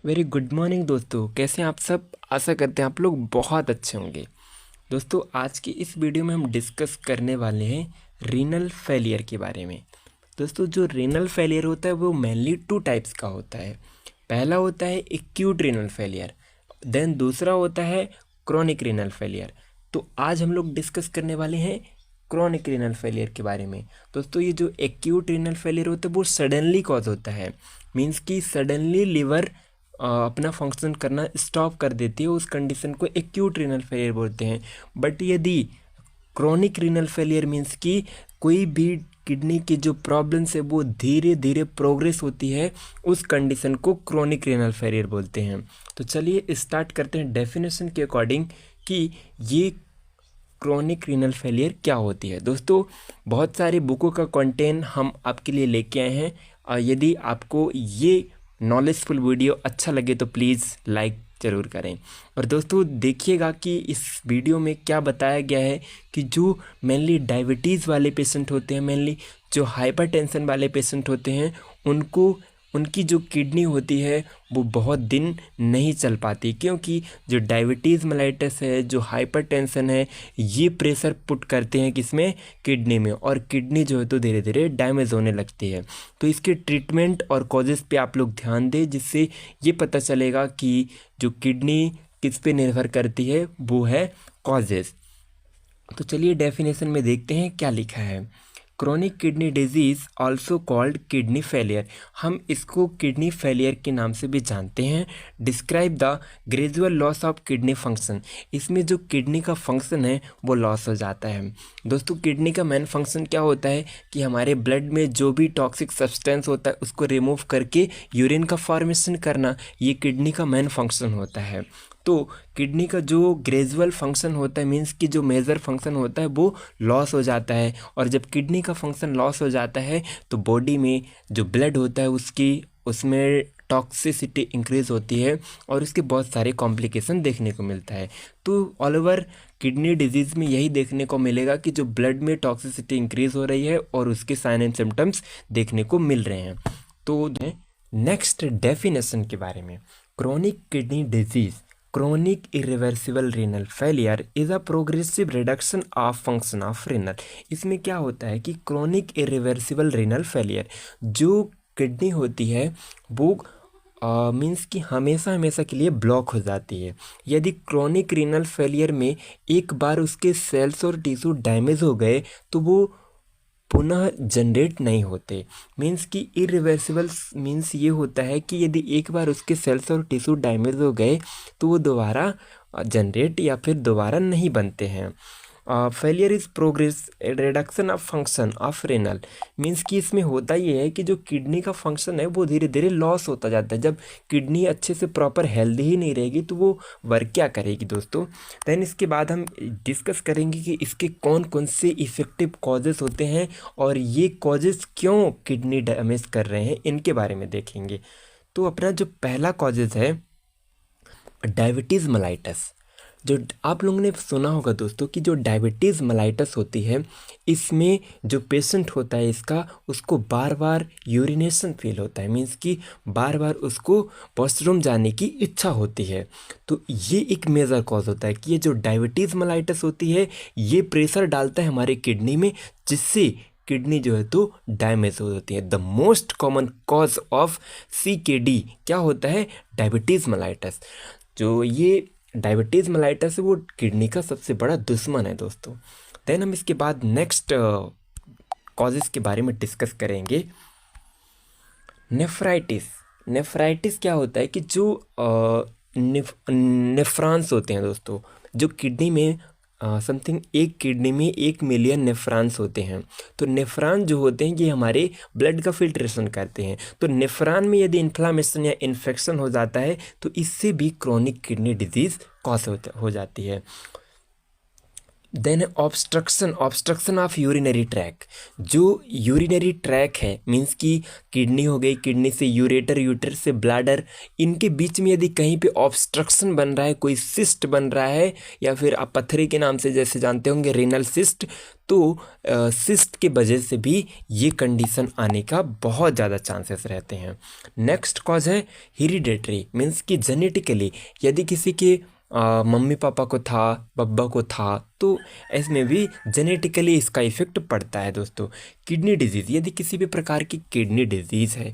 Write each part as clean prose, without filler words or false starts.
Very good morning दोस्तों, कैसे हैं आप सब। आशा करते हैं आप लोग बहुत अच्छे होंगे। दोस्तों, आज की इस वीडियो में हम डिस्कस करने वाले हैं रीनल फेलियर के बारे में। दोस्तों, जो रीनल फेलियर होता है वो मेनली टू टाइप्स का होता है। पहला होता है एक्यूट रीनल फेलियर, देन दूसरा होता है क्रॉनिक रीनल फेलियर। तो आज हम लोग डिस्कस करने वाले हैं क्रॉनिक रीनल फेलियर के बारे में। दोस्तों, ये जो एक्यूट रीनल फेलियर होता है वो सडनली कॉज होता है, मीन्स कि सडनली लिवर अपना फंक्शन करना स्टॉप कर देती है। उस कंडीशन को एक्यूट रीनल फेलियर बोलते हैं। बट यदि क्रॉनिक रीनल फेलियर मीन्स कि कोई भी किडनी की जो प्रॉब्लम्स है वो धीरे धीरे प्रोग्रेस होती है, उस कंडीशन को क्रॉनिक रीनल फेलियर बोलते हैं। तो चलिए स्टार्ट करते हैं डेफिनेशन के अकॉर्डिंग कि ये क्रॉनिक रीनल फेलियर क्या होती है। दोस्तों, बहुत सारी बुकों का कंटेंट हम आपके लिए लेके आए हैं। यदि आपको ये नॉलेजफुल वीडियो अच्छा लगे तो प्लीज़ लाइक ज़रूर करें। और दोस्तों, देखिएगा कि इस वीडियो में क्या बताया गया है कि जो मेनली डायबिटीज़ वाले पेशेंट होते हैं, मेनली जो हाइपरटेंशन वाले पेशेंट होते हैं, उनको उनकी जो किडनी होती है वो बहुत दिन नहीं चल पाती, क्योंकि जो डायबिटीज़ मेलाइटस है, जो हाइपरटेंशन है, ये प्रेशर पुट करते हैं किसमें, किडनी में, और किडनी जो है तो धीरे धीरे डैमेज होने लगती है। तो इसके ट्रीटमेंट और कॉजेज़ पे आप लोग ध्यान दें, जिससे ये पता चलेगा कि जो किडनी किस पे निर्भर करती है वो है कॉजेज़। तो चलिए डेफिनेशन में देखते हैं क्या लिखा है। Chronic kidney disease also called kidney failure, हम इसको किडनी फेलियर के नाम से भी जानते हैं। Describe the gradual loss of kidney function, इसमें जो किडनी का फंक्शन है वो लॉस हो जाता है। दोस्तों, किडनी का मेन फंक्शन क्या होता है कि हमारे ब्लड में जो भी टॉक्सिक सब्सटेंस होता है उसको रिमूव करके यूरिन का फॉर्मेशन करना, ये किडनी का मेन फंक्शन होता है। तो किडनी का जो ग्रेजुअल फंक्शन होता है, मीन्स कि जो मेजर फंक्शन होता है वो लॉस हो जाता है। और जब किडनी का फंक्शन लॉस हो जाता है तो बॉडी में जो ब्लड होता है उसमें टॉक्सिसिटी इंक्रीज होती है और उसके बहुत सारे कॉम्प्लिकेशन देखने को मिलता है। तो ऑल ओवर किडनी डिजीज़ में यही देखने को मिलेगा कि जो ब्लड में टॉक्सिसिटी इंक्रीज हो रही है और उसके साइन एंड सिम्टम्स देखने को मिल रहे हैं। तो नेक्स्ट डेफिनेशन के बारे में, chronic kidney disease chronic irreversible renal failure is a progressive reduction of function of renal। इसमें क्या होता है कि chronic irreversible renal failure जो किडनी होती है वो मीन्स कि हमेशा हमेशा के लिए ब्लॉक हो जाती है। यदि क्रोनिक रीनल फेलियर में एक बार उसके सेल्स और टिश्यू डैमेज हो गए तो वो पुनः जनरेट नहीं होते। मीन्स कि इरिवर्सिबल मीन्स ये होता है कि यदि एक बार उसके सेल्स और टिश्यू डैमेज हो गए तो वो दोबारा जनरेट या फिर दोबारा नहीं बनते हैं। Failure is progress reduction of function of renal, means कि इसमें होता ये है कि जो किडनी का फंक्शन है वो धीरे धीरे लॉस होता जाता है। जब किडनी अच्छे से प्रॉपर हेल्दी ही नहीं रहेगी तो वो वर्क क्या करेगी दोस्तों। देन इसके बाद हम डिस्कस करेंगे कि इसके कौन कौन से इफ़ेक्टिव कॉजेज़ होते हैं और ये कॉजेज़ क्यों किडनी डैमेज कर रहे हैं, इनके बारे में देखेंगे। तो अपना जो पहला कॉजेज़ है डायबिटीज़ मेलाइटस। जो आप लोगों ने सुना होगा दोस्तों कि जो डायबिटीज़ मेलाइटस होती है, इसमें जो पेशेंट होता है उसको बार बार यूरिनेशन फील होता है, मीन्स कि बार बार उसको वॉशरूम जाने की इच्छा होती है। तो ये एक मेजर कॉज होता है कि ये जो डायबिटीज़ मेलाइटस होती है ये प्रेशर डालता है हमारे किडनी में, जिससे किडनी जो है तो डैमेज हो जाती है। The most common cause of CKD क्या होता है, डायबिटीज़ मेलाइटस। जो ये डायबिटीज़ मेलाइटस है वो किडनी का सबसे बड़ा दुश्मन है दोस्तों। देन हम इसके बाद नेक्स्ट कॉजेज़ के बारे में डिस्कस करेंगे। नेफ्राइटिस क्या होता है कि जो नेफ्रॉन्स होते हैं दोस्तों, जो किडनी में समथिंग एक किडनी में 1 मिलियन नेफ्रॉन्स होते हैं। तो नेफ्रॉन जो होते हैं ये हमारे ब्लड का फिल्ट्रेशन करते हैं। तो नेफ्रॉन में यदि इन्फ्लामेशन या इन्फेक्शन हो जाता है तो इससे भी क्रोनिक किडनी डिजीज़ कॉज हो जाती है। Then obstruction of urinary tract, जो यूरिनरी ट्रैक है मीन्स कि किडनी हो गई, किडनी से यूरेटर से ब्लैडर, इनके बीच में यदि कहीं पे ऑब्स्ट्रक्शन बन रहा है, कोई सिस्ट बन रहा है या फिर आप पत्थरी के नाम से जैसे जानते होंगे रेनल सिस्ट, तो सिस्ट के वजह से भी ये कंडीशन आने का बहुत ज़्यादा चांसेस रहते हैं। नेक्स्ट कॉज है हेरिडेटरी, मीन्स कि जेनेटिकली यदि किसी के मम्मी पापा को था, बब्बा को था, तो इसमें भी जेनेटिकली इसका इफेक्ट पड़ता है दोस्तों। किडनी डिजीज़, यदि किसी भी प्रकार की किडनी डिजीज़ है,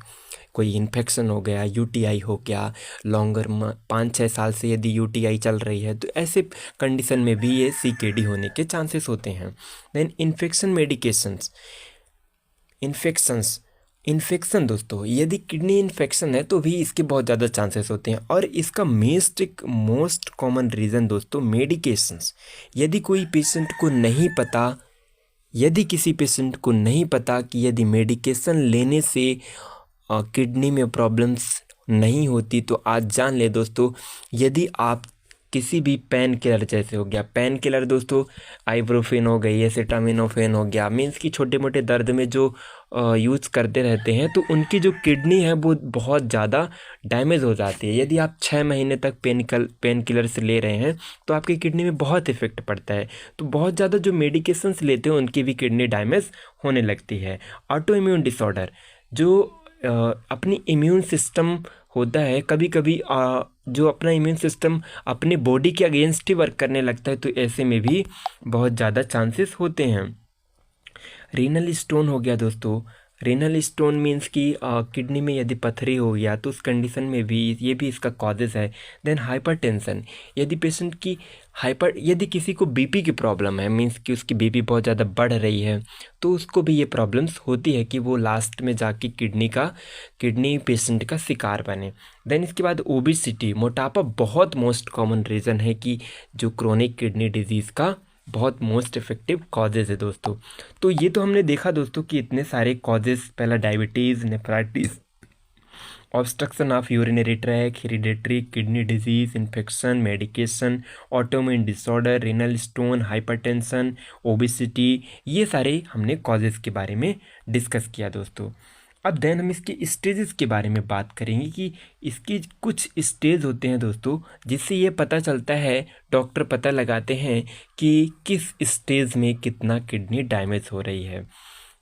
कोई इन्फेक्शन हो गया, यूटीआई हो गया, लॉन्गर 5-6 साल से यदि यूटीआई चल रही है, तो ऐसे कंडीशन में भी ये सीकेडी होने के चांसेस होते हैं। देन इन्फेक्शन मेडिकेशंस, इन्फेक्शन दोस्तों, यदि किडनी इन्फेक्शन है तो भी इसके बहुत ज़्यादा चांसेस होते हैं। और इसका मोस्ट कॉमन रीज़न दोस्तों मेडिकेशंस। यदि कोई पेशेंट को नहीं पता, यदि किसी पेशेंट को नहीं पता कि यदि मेडिकेशन लेने से किडनी में प्रॉब्लम्स नहीं होती, तो आज जान ले दोस्तों, यदि आप किसी भी पेन किलर, जैसे हो गया पेन किलर दोस्तों, आइब्रोफेन हो गई, एसिटामिनोफेन हो गया, मीन्स कि छोटे मोटे दर्द में जो यूज़ करते रहते हैं, तो उनकी जो किडनी है वो बहुत ज़्यादा डैमेज हो जाती है। यदि आप 6 महीने तक पेन किलर से ले रहे हैं तो आपकी किडनी में बहुत इफेक्ट पड़ता है। तो बहुत ज़्यादा जो मेडिकेशंस लेते हैं उनकी भी किडनी डैमेज होने लगती है। ऑटो इम्यून डिसऑर्डर, जो अपनी इम्यून सिस्टम होता है, कभी कभी जो अपना इम्यून सिस्टम अपनी बॉडी के अगेंस्ट ही वर्क करने लगता है, तो ऐसे में भी बहुत ज़्यादा चांसेस होते हैं। रीनल स्टोन हो गया दोस्तों, रीनल स्टोन मीन्स कि किडनी में यदि पथरी हो गया तो उस कंडीशन में भी ये भी इसका कॉजेज़ है। देन हाइपरटेंशन, यदि पेशेंट की यदि किसी को बीपी की प्रॉब्लम है, मीन्स कि उसकी बीपी बहुत ज़्यादा बढ़ रही है, तो उसको भी ये प्रॉब्लम्स होती है कि वो लास्ट में जाके किडनी पेशेंट का शिकार बने। देन इसके बाद ओबेसिटी, मोटापा बहुत मोस्ट कॉमन रीज़न है कि जो क्रोनिक किडनी डिजीज़ का बहुत मोस्ट इफेक्टिव कॉजेज़ है दोस्तों। तो ये तो हमने देखा दोस्तों कि इतने सारे कॉजेज़, पहला diabetes, nephritis, obstruction of urinary track, hereditary, kidney disease, infection, medication, autoimmune disorder, renal stone, hypertension, obesity, ये सारे हमने कॉजेज़ के बारे में डिस्कस किया दोस्तों। अब देन हम इसके स्टेजेस के बारे में बात करेंगे कि इसकी कुछ स्टेज होते हैं दोस्तों, जिससे ये पता चलता है, डॉक्टर पता लगाते हैं कि किस स्टेज में कितना किडनी डैमेज हो रही है।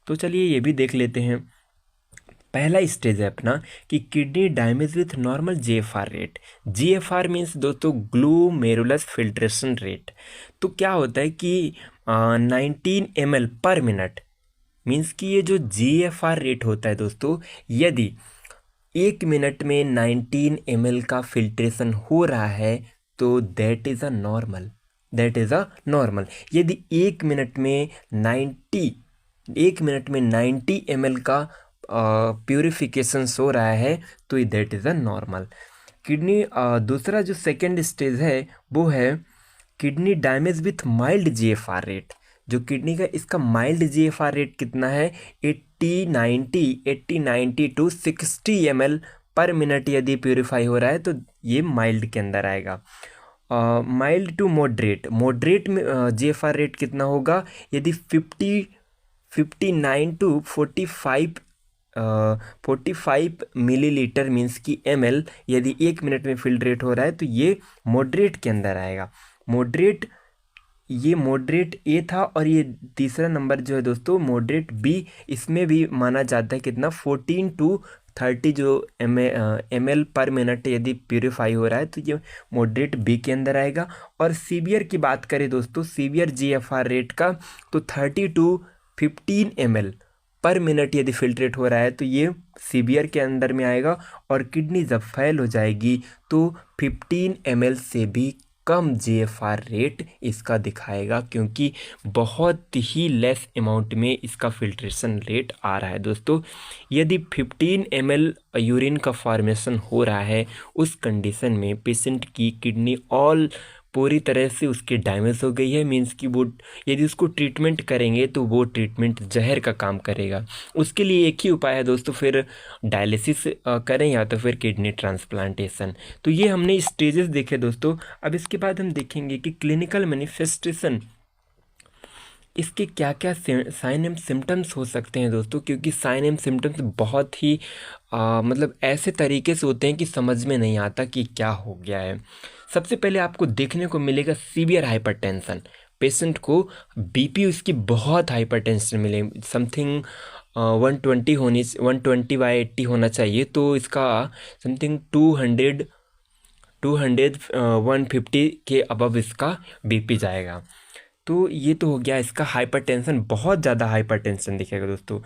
तो चलिए ये भी देख लेते हैं। पहला स्टेज है अपना कि kidney damage with normal GFR rate. GFR means दोस्तों ग्लोमेरुलस फिल्ट्रेशन रेट। तो क्या होता है कि 19 ml पर मिनट, मीन्स कि ये जो जीएफआर रेट होता है दोस्तों, यदि 1 मिनट में 19 ml का फिल्ट्रेशन हो रहा है तो दैट इज़ अ नॉर्मल। यदि 1 मिनट में 90 ml का प्यूरिफिकेशन हो रहा है तो that is a normal kidney. दूसरा जो सेकेंड स्टेज है वो है kidney damage with mild GFR rate. जो किडनी का इसका माइल्ड जीएफआर रेट कितना है, 80-90 टू 60 ml पर मिनट यदि प्यूरिफाई हो रहा है तो ये माइल्ड के अंदर आएगा। माइल्ड टू मॉडरेट में जीएफआर रेट कितना होगा, यदि 59 टू 45 मिलीलीटर मीन्स की ml यदि 1 मिनट में फिल्ट्रेट हो रहा है तो ये मॉडरेट के अंदर आएगा। ये मॉडरेट ए था, और ये तीसरा नंबर जो है दोस्तों मॉडरेट बी, इसमें भी माना जाता है कितना 14 टू 30 जो ml पर मिनट यदि प्यूरिफाई हो रहा है तो ये मॉडरेट बी के अंदर आएगा। और सीवियर की बात करें दोस्तों, सीवियर जीएफआर रेट का, तो 30 टू 15 ml पर मिनट यदि फिल्ट्रेट हो रहा है तो ये सीवियर के अंदर में आएगा। और किडनी जब फेल हो जाएगी तो 15 ml से भी कम जीएफआर रेट इसका दिखाएगा, क्योंकि बहुत ही लेस अमाउंट में इसका फिल्ट्रेशन रेट आ रहा है दोस्तों। यदि 15 ml यूरिन का फॉर्मेशन हो रहा है, उस कंडीशन में पेशेंट की किडनी पूरी तरह से उसकी डैमेज हो गई है, मीन्स कि वो यदि उसको ट्रीटमेंट करेंगे तो वो ट्रीटमेंट जहर का काम करेगा। उसके लिए एक ही उपाय है दोस्तों, फिर डायलिसिस करें या तो फिर किडनी ट्रांसप्लांटेशन। तो ये हमने स्टेजेस देखे दोस्तों। अब इसके बाद हम देखेंगे कि क्लिनिकल मैनिफेस्टेशन, इसके क्या क्या साइन एंड सिम्टम्स हो सकते हैं दोस्तों, क्योंकि साइन एंड सिम्टम्स बहुत ही मतलब ऐसे तरीके से होते हैं कि समझ में नहीं आता कि क्या हो गया है। सबसे पहले आपको देखने को मिलेगा सीवियर हाइपरटेंशन, पेशेंट को बीपी उसकी बहुत हाइपरटेंशन मिले, समथिंग 120/80 होना चाहिए, तो इसका समथिंग 150 के अबव इसका बीपी जाएगा। तो ये तो हो गया इसका हाइपरटेंशन, बहुत ज़्यादा हाइपरटेंशन दिखेगा दोस्तों।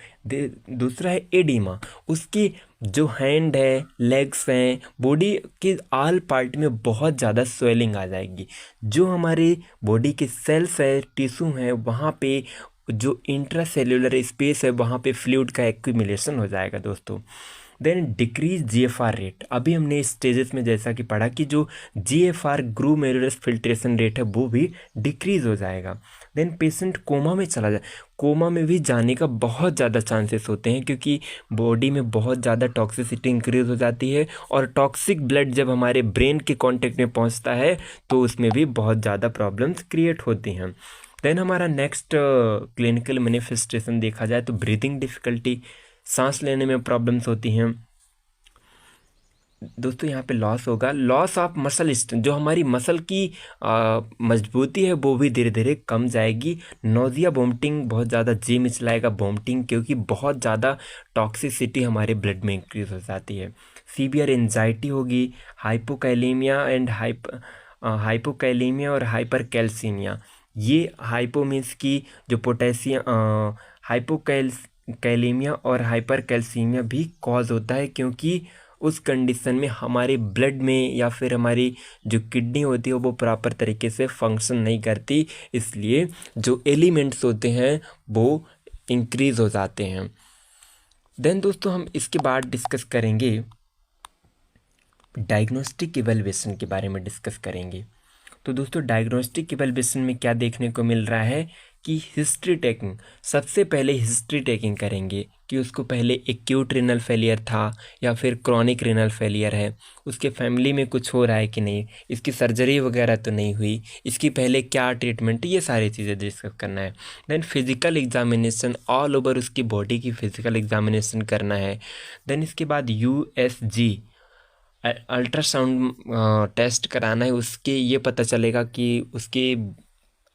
दूसरा है एडिमा। उसकी जो हैंड है, लेग्स हैं, बॉडी के आल पार्ट में बहुत ज़्यादा स्वेलिंग आ जाएगी। जो हमारे बॉडी के सेल्स है, टिश्यू हैं, वहाँ पे जो इंट्रासेल्युलर स्पेस है वहाँ पे फ्लूइड का एक्यूमुलेशन हो जाएगा दोस्तों। Then decrease GFR rate. अभी हमने इस स्टेजेस में जैसा कि पढ़ा कि जो जीएफआर ग्लोमेरुलस फिल्ट्रेशन रेट है वो भी डिक्रीज हो जाएगा। देन पेशेंट कोमा में चला जाए। कोमा में भी जाने का बहुत ज़्यादा चांसेस होते हैं, क्योंकि बॉडी में बहुत ज़्यादा टॉक्सिसिटी इंक्रीज हो जाती है, और टॉक्सिक ब्लड जब हमारे ब्रेन के कांटेक्ट में पहुंचता है तो उसमें भी बहुत ज़्यादा प्रॉब्लम्स क्रिएट होती हैं। देन हमारा नेक्स्ट क्लिनिकल मैनिफेस्टेशन देखा जाए तो ब्रीदिंग डिफ़िकल्टी, सांस लेने में प्रॉब्लम्स होती हैं दोस्तों। यहाँ पे लॉस होगा, लॉस ऑफ मसल स्ट्रेंथ। जो हमारी मसल की मजबूती है वो भी धीरे धीरे कम जाएगी। नोजिया, वोमिटिंग, बहुत ज़्यादा जी मिचलाएगा, वोमिटिंग, क्योंकि बहुत ज़्यादा टॉक्सिसिटी हमारे ब्लड में इंक्रीज हो जाती है। सीवियर एंजाइटी होगी, हाइपोकैलेमिया और हाइपरकैल्सीमिया। ये हाइपो मीन्स की जो पोटेशियम, हाइपोकैलेमिया और हाइपरकैल्सीमिया भी कॉज होता है, क्योंकि उस कंडीशन में हमारे ब्लड में या फिर हमारी जो किडनी होती है वो प्रॉपर तरीके से फंक्शन नहीं करती, इसलिए जो एलिमेंट्स होते हैं वो इंक्रीज हो जाते हैं। देन दोस्तों हम इसके बाद डिस्कस करेंगे डायग्नोस्टिक इवैल्यूएशन के बारे में डिस्कस करेंगे। तो दोस्तों डायग्नोस्टिक इवैल्यूएशन में क्या देखने को मिल रहा है कि हिस्ट्री टेकिंग, सबसे पहले हिस्ट्री टेकिंग करेंगे कि उसको पहले एक्यूट रीनल फेलियर था या फिर क्रॉनिक रीनल फेलियर है, उसके फैमिली में कुछ हो रहा है कि नहीं, इसकी सर्जरी वगैरह तो नहीं हुई, इसकी पहले क्या ट्रीटमेंट, ये सारी चीज़ें डिस्कस करना है। Then physical examination, all over उसकी बॉडी की फिजिकल एग्जामिनेशन करना है। देन इसके बाद USG अल्ट्रासाउंड टेस्ट कराना है, उसके ये पता चलेगा कि उसके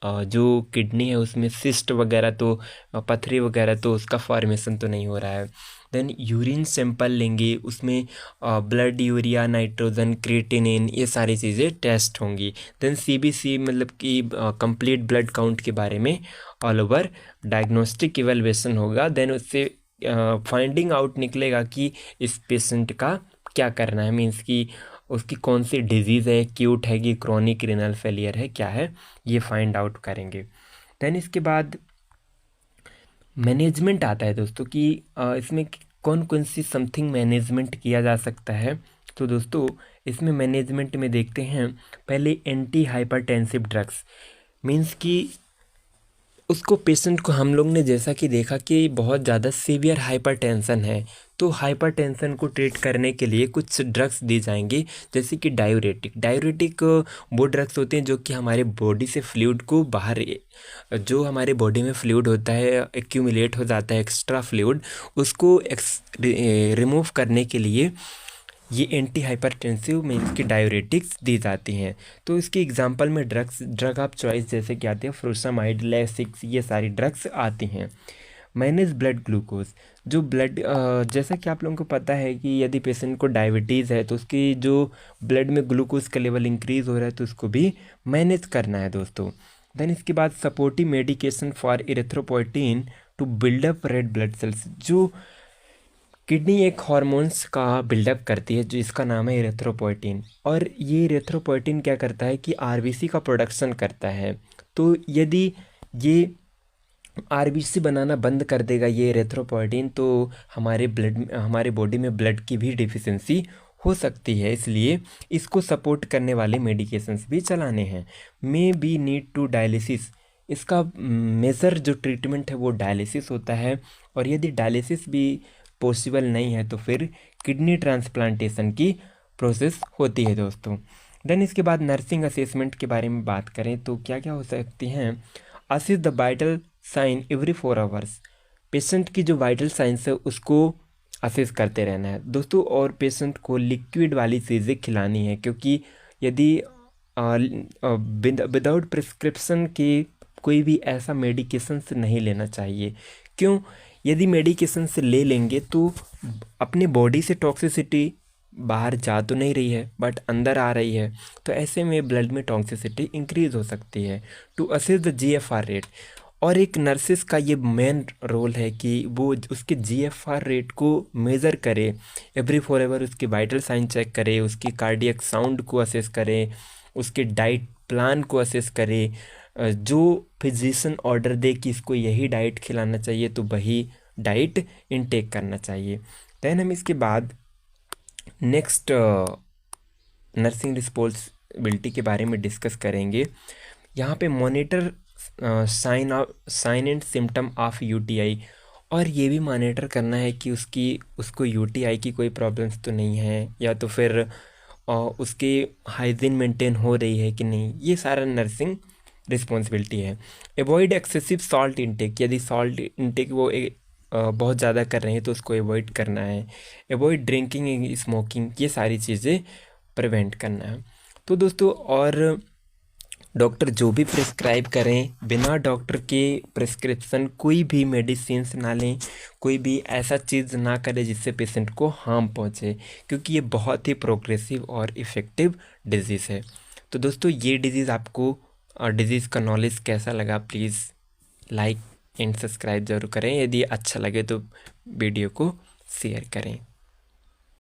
जो किडनी है उसमें सिस्ट वगैरह तो, पथरी वगैरह तो उसका फॉर्मेशन तो नहीं हो रहा है। देन यूरिन सैंपल लेंगे, उसमें ब्लड यूरिया, नाइट्रोजन, क्रिएटिनिन, ये सारी चीज़ें टेस्ट होंगी। देन CBC मतलब कि कंप्लीट ब्लड काउंट के बारे में ऑल ओवर डायग्नोस्टिक इवैल्यूएशन होगा। देन उससे फाइंडिंग आउट निकलेगा कि इस पेशेंट का क्या करना है, मीन्स कि उसकी कौन सी डिजीज़ है, एक्यूट है कि क्रॉनिक रीनल फेलियर है, क्या है, ये फाइंड आउट करेंगे। देन इसके बाद मैनेजमेंट आता है दोस्तों कि इसमें कौन कौन सी समथिंग मैनेजमेंट किया जा सकता है। तो दोस्तों इसमें मैनेजमेंट में देखते हैं पहले एंटी हाइपरटेंसिव ड्रग्स, मीन्स कि उसको पेशेंट को हम लोग ने जैसा कि देखा कि बहुत ज़्यादा सीवियर हाइपरटेंशन है, तो हाइपरटेंशन को ट्रीट करने के लिए कुछ ड्रग्स दी जाएंगी, जैसे कि डायूरेटिक वो ड्रग्स होते हैं जो कि हमारे बॉडी से फ्लूइड को बाहर, जो हमारे बॉडी में फ्लूइड होता है एक्यूमुलेट हो जाता है एक्स्ट्रा फ्लूइड, उसको रिमूव करने के लिए ये एंटी हाइपरटेंसिव में इसकी डायूरेटिक्स दी जाती हैं। तो इसके एग्जांपल में ड्रग ऑफ चॉइस जैसे कि आते हैं फ्रोसामाइड, लेसिक्स, ये सारी ड्रग्स आती हैं। मैनेज ब्लड ग्लूकोज, जो ब्लड जैसा कि आप लोगों को पता है कि यदि पेशेंट को डायबिटीज़ है तो उसकी जो ब्लड में ग्लूकोज का लेवल इंक्रीज़ हो रहा है तो उसको भी मैनेज करना है दोस्तों। देन इसके बाद supportive medication for erythropoietin to build up red blood cells, जो किडनी एक हॉर्मोन्स का बिल्डअप करती है जो इसका नाम है इरेथ्रोपोइटिन, और ये इरेथ्रोपोइटिन क्या करता है कि RBC का प्रोडक्शन करता है। तो यदि ये RBC बनाना बंद कर देगा ये इरेथ्रोपोइटिन, तो हमारे बॉडी में ब्लड की भी डिफिशियंसी हो सकती है, इसलिए इसको सपोर्ट करने वाले मेडिकेशंस भी चलाने हैं। Maybe need to dialysis, इसका मेजर जो ट्रीटमेंट है वो डायलिसिस होता है, और यदि डायलिसिस भी पॉसिबल नहीं है तो फिर किडनी ट्रांसप्लांटेशन की प्रोसेस होती है दोस्तों। देन इसके बाद नर्सिंग असेसमेंट के बारे में बात करें तो क्या क्या हो सकती हैं। Assess the vital sign every 4 hours, patient की जो वाइटल साइंस है उसको असेस करते रहना है दोस्तों, और पेशेंट को लिक्विड वाली चीज़ें खिलानी है, क्योंकि यदि विदाउट प्रिस्क्रिप्शन की कोई भी ऐसा मेडिकेशन से नहीं लेना चाहिए। क्यों? यदि मेडिकेशन से ले लेंगे तो अपने बॉडी से टॉक्सिसिटी बाहर जा तो नहीं रही है बट अंदर आ रही है, तो ऐसे में ब्लड में टॉक्सिसिटी इंक्रीज हो सकती है। To assess the GFR rate, और एक नर्सिस का ये मेन रोल है कि वो उसके GFR रेट को मेज़र करे, एवरी 4 आवर उसके वाइटल साइन चेक करे, उसकी कार्डियक साउंड को असेस करे, उसके डाइट प्लान को असेस करे। जो फिजिशियन ऑर्डर दे कि इसको यही डाइट खिलाना चाहिए तो वही डाइट इनटेक करना चाहिए। देन हम इसके बाद नेक्स्ट नर्सिंग रिस्पॉन्सिबिलिटी के बारे में डिस्कस करेंगे। यहाँ पे monitor sign and symptom of UTI, और ये भी मॉनिटर करना है कि उसको UTI की कोई प्रॉब्लम्स तो नहीं है, या तो फिर उसकी हाइजीन मेंटेन हो रही है कि नहीं। ये सारा नर्सिंग रिस्पॉन्सिबिलिटी है। अवॉइड एक्सेसिव सॉल्ट इंटेक, यदि सॉल्ट इंटेक वो बहुत ज़्यादा कर रहे हैं तो उसको अवॉइड करना है। अवॉइड ड्रिंकिंग, स्मोकिंग, ये सारी चीज़ें प्रिवेंट करना है। तो दोस्तों, और डॉक्टर जो भी प्रिस्क्राइब करें, बिना डॉक्टर के प्रिस्क्रिप्शन कोई भी मेडिसिन्स ना लें, कोई भी ऐसा चीज़ ना करें जिससे पेशेंट को हार्म पहुंचे, क्योंकि ये बहुत ही प्रोग्रेसिव और इफ़ेक्टिव डिजीज़ है। तो दोस्तों, ये डिजीज़ आपको डिजीज़ का नॉलेज कैसा लगा, प्लीज़ लाइक एंड सब्सक्राइब ज़रूर करें। यदि अच्छा लगे तो वीडियो को शेयर करें।